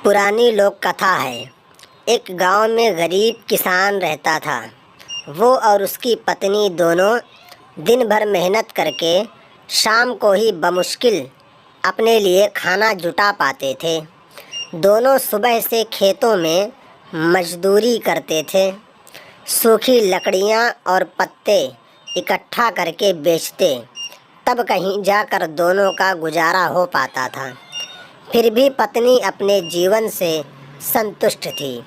पुरानी लोक कथा है। एक गांव में गरीब किसान रहता था। वो और उसकी पत्नी दोनों दिन भर मेहनत करके शाम को ही बमुश्किल अपने लिए खाना जुटा पाते थे। दोनों सुबह से खेतों में मजदूरी करते थे। सूखी लकड़ियाँ और पत्ते इकट्ठा करके बेचते, तब कहीं जाकर दोनों का गुजारा हो पाता था। फिर भी पत्नी अपने जीवन से संतुष्ट थी,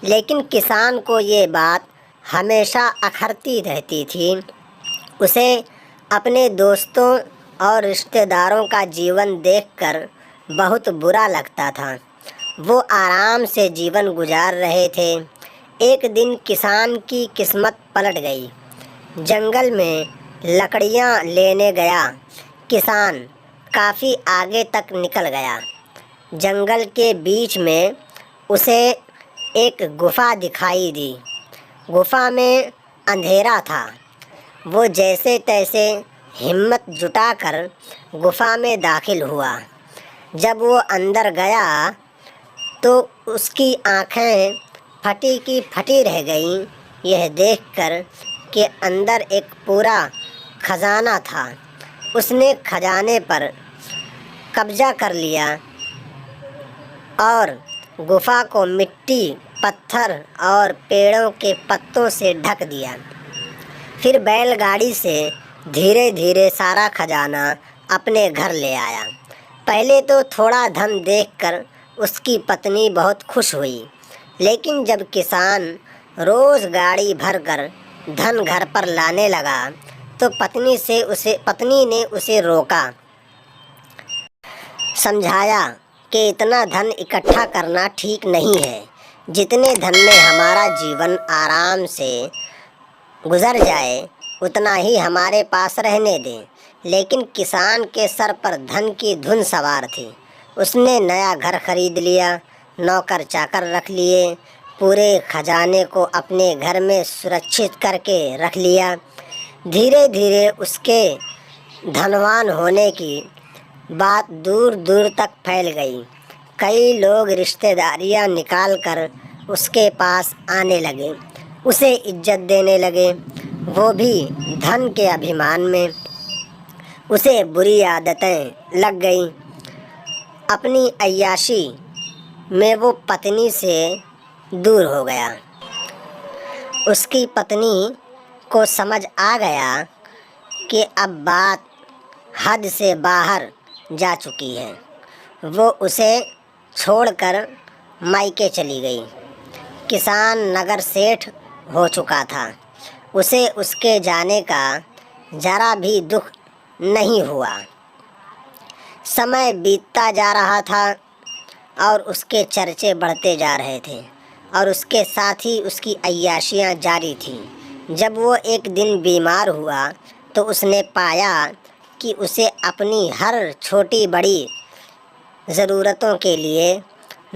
लेकिन किसान को ये बात हमेशा अखरती रहती थी। उसे अपने दोस्तों और रिश्तेदारों का जीवन देखकर बहुत बुरा लगता था। वो आराम से जीवन गुजार रहे थे। एक दिन किसान की किस्मत पलट गई। जंगल में लकड़ियाँ लेने गया किसान काफ़ी आगे तक निकल गया। जंगल के बीच में उसे एक गुफ़ा दिखाई दी। गुफ़ा में अंधेरा था। वो जैसे तैसे हिम्मत जुटाकर गुफ़ा में दाखिल हुआ। जब वो अंदर गया तो उसकी आँखें फटी की फटी रह गईं, यह देखकर कि अंदर एक पूरा खजाना था। उसने खजाने पर कब्जा कर लिया और गुफ़ा को मिट्टी, पत्थर और पेड़ों के पत्तों से ढक दिया। फिर बैलगाड़ी से धीरे धीरे सारा खजाना अपने घर ले आया। पहले तो थोड़ा धन देखकर उसकी पत्नी बहुत खुश हुई, लेकिन जब किसान रोज़ गाड़ी भरकर धन घर पर लाने लगा तो पत्नी ने उसे रोका, समझाया कि इतना धन इकट्ठा करना ठीक नहीं है। जितने धन में हमारा जीवन आराम से गुजर जाए उतना ही हमारे पास रहने दें। लेकिन किसान के सर पर धन की धुन सवार थी। उसने नया घर खरीद लिया, नौकर चाकर रख लिए, पूरे खजाने को अपने घर में सुरक्षित करके रख लिया। धीरे धीरे उसके धनवान होने की बात दूर दूर तक फैल गई। कई लोग रिश्तेदारियां निकाल कर उसके पास आने लगे, उसे इज्जत देने लगे। वो भी धन के अभिमान में। उसे बुरी आदतें लग गईं। अपनी अय्याशी में वो पत्नी से दूर हो गया। उसकी पत्नी को समझ आ गया कि अब बात हद से बाहर जा चुकी है। वो उसे छोड़कर मायके चली गई। किसान नगर सेठ हो चुका था। उसे उसके जाने का जरा भी दुख नहीं हुआ। समय बीतता जा रहा था और उसके चर्चे बढ़ते जा रहे थे और उसके साथ ही उसकी अय्याशियाँ जारी थीं। जब वो एक दिन बीमार हुआ तो उसने पाया कि उसे अपनी हर छोटी बड़ी ज़रूरतों के लिए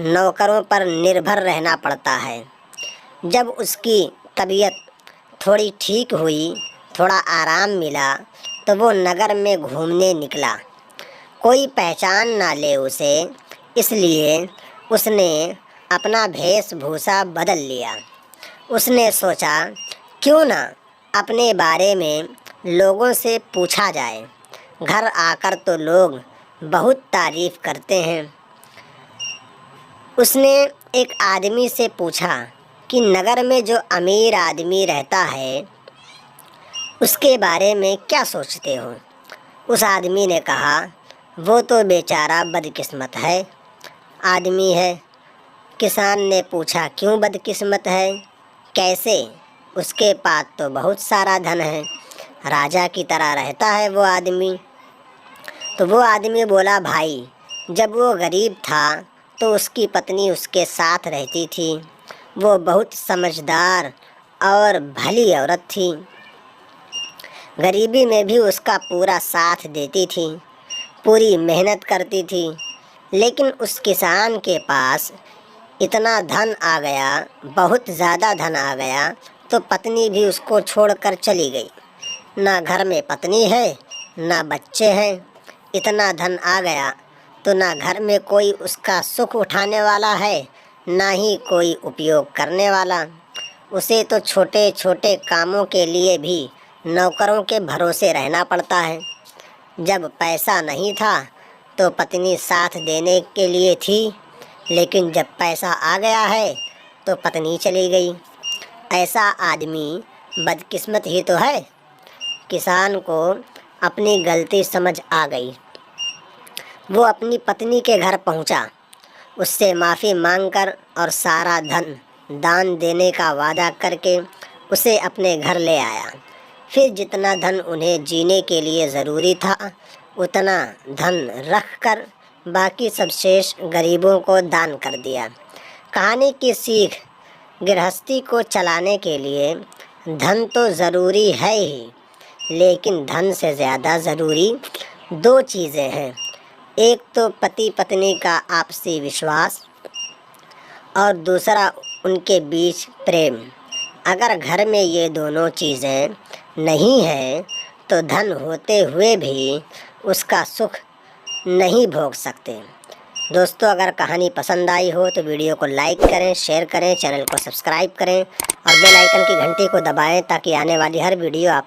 नौकरों पर निर्भर रहना पड़ता है। जब उसकी तबीयत थोड़ी ठीक हुई, थोड़ा आराम मिला, तो वो नगर में घूमने निकला। कोई पहचान ना ले उसे, इसलिए उसने अपना वेशभूषा बदल लिया। उसने सोचा क्यों ना अपने बारे में लोगों से पूछा जाए। घर आकर तो लोग बहुत तारीफ़ करते हैं। उसने एक आदमी से पूछा कि नगर में जो अमीर आदमी रहता है उसके बारे में क्या सोचते हो। उस आदमी ने कहा, वो तो बेचारा बदकिस्मत है आदमी है। किसान ने पूछा, क्यों बदकिस्मत है, कैसे? उसके पास तो बहुत सारा धन है, राजा की तरह रहता है वो आदमी। तो वो आदमी बोला, भाई जब वो गरीब था तो उसकी पत्नी उसके साथ रहती थी। वो बहुत समझदार और भली औरत थी। गरीबी में भी उसका पूरा साथ देती थी, पूरी मेहनत करती थी। लेकिन उस किसान के पास इतना धन आ गया, बहुत ज़्यादा धन आ गया, तो पत्नी भी उसको छोड़कर चली गई। ना घर में पत्नी है, ना बच्चे हैं। इतना धन आ गया तो ना घर में कोई उसका सुख उठाने वाला है, ना ही कोई उपयोग करने वाला। उसे तो छोटे छोटे कामों के लिए भी नौकरों के भरोसे रहना पड़ता है। जब पैसा नहीं था तो पत्नी साथ देने के लिए थी, लेकिन जब पैसा आ गया है तो पत्नी चली गई। ऐसा आदमी बदकिस्मत ही तो है। किसान को अपनी गलती समझ आ गई। वो अपनी पत्नी के घर पहुंचा, उससे माफ़ी मांगकर और सारा धन दान देने का वादा करके उसे अपने घर ले आया। फिर जितना धन उन्हें जीने के लिए ज़रूरी था उतना धन रख कर बाकी सब शेष गरीबों को दान कर दिया। कहानी की सीख, गृहस्थी को चलाने के लिए धन तो ज़रूरी है ही, लेकिन धन से ज़्यादा ज़रूरी दो चीज़ें हैं। एक तो पति पत्नी का आपसी विश्वास और दूसरा उनके बीच प्रेम। अगर घर में ये दोनों चीज़ें नहीं हैं तो धन होते हुए भी उसका सुख नहीं भोग सकते। दोस्तों, अगर कहानी पसंद आई हो तो वीडियो को लाइक करें, शेयर करें, चैनल को सब्सक्राइब करें और बेल आइकन की घंटी को दबाएं ताकि आने वाली हर वीडियो आप